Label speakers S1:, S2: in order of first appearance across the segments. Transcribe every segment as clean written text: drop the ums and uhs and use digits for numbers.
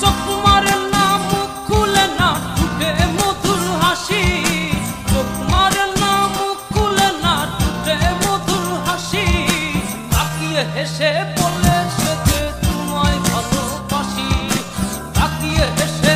S1: চোখ মারে না, মুখ খুলে না, ঠোঁটে মধুর হাসি। চোখ মারে না, মুখ খুলে না, ঠোঁটে মধুর হাসি। তাকিয়ে হেসে বলে সে যে তোমায় ভালোবাসি। তাকিয়ে হেসে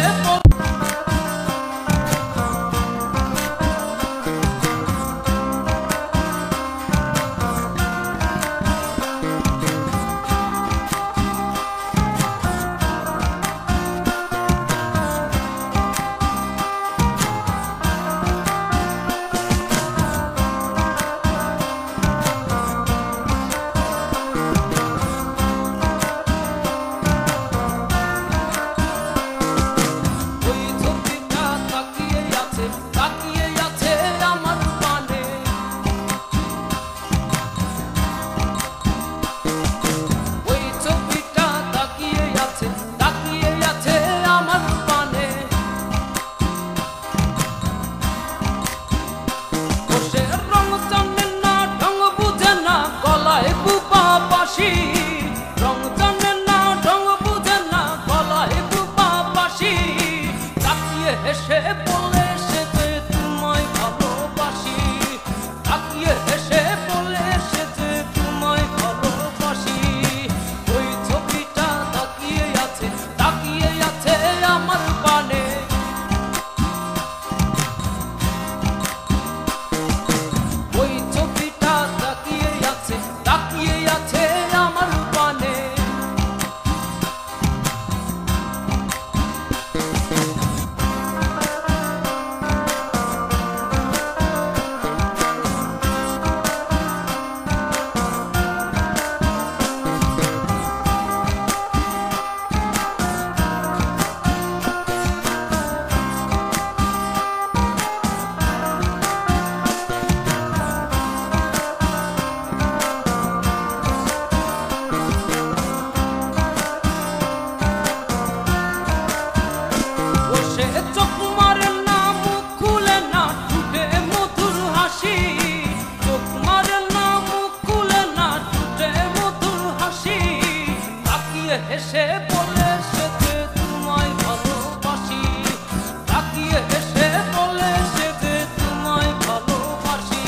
S1: রং জানে না, ঢং বুঝে না, গলায় বুপা বাঁশি। তাকিয়ে হেসে বলে সে যে তোমায় ভালোবাসি। তাকিয়ে হেসে বলে সে যে তোমায় ভালোবাসি। ওই ছবিটা তাকিয়ে আছে আমার পানে। ওই ছবিটা তাকিয়ে আছে আমার পানে। চোখ মারে না, মুখ খুলে না, ঠোঁটে মধুর হাসি। চোখ মারে না, মুখ খুলে না, ঠোঁটে মধুর হাসি। তাকিয়ে হেসে বলে সে যে তোমায় ভালোবাসি। তাকিয়ে হেসে বলে সে যে তোমায় ভালোবাসি।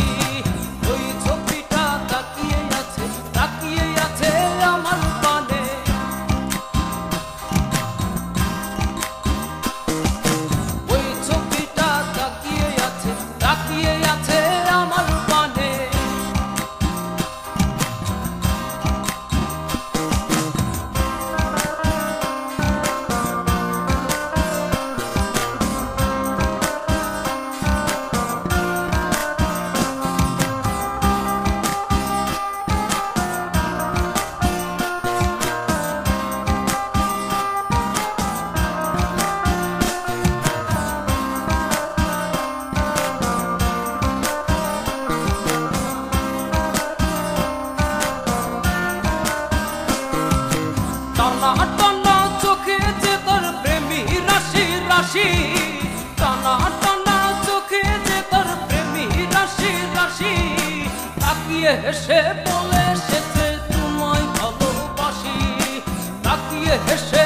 S1: ওই ছবিটা তাকিয়ে আছে আমার পানে। তাকিয়ে আছে আমার পানে। টানা টানা চোখে যে তার প্রেমী রাশি রাশি। টানা টানা চোখে যে তার প্রেমী রাশি রাশি। তাকিয়ে হেসে বলে সে যে তোমায় ভালোবাসি। তাকিয়ে হেসে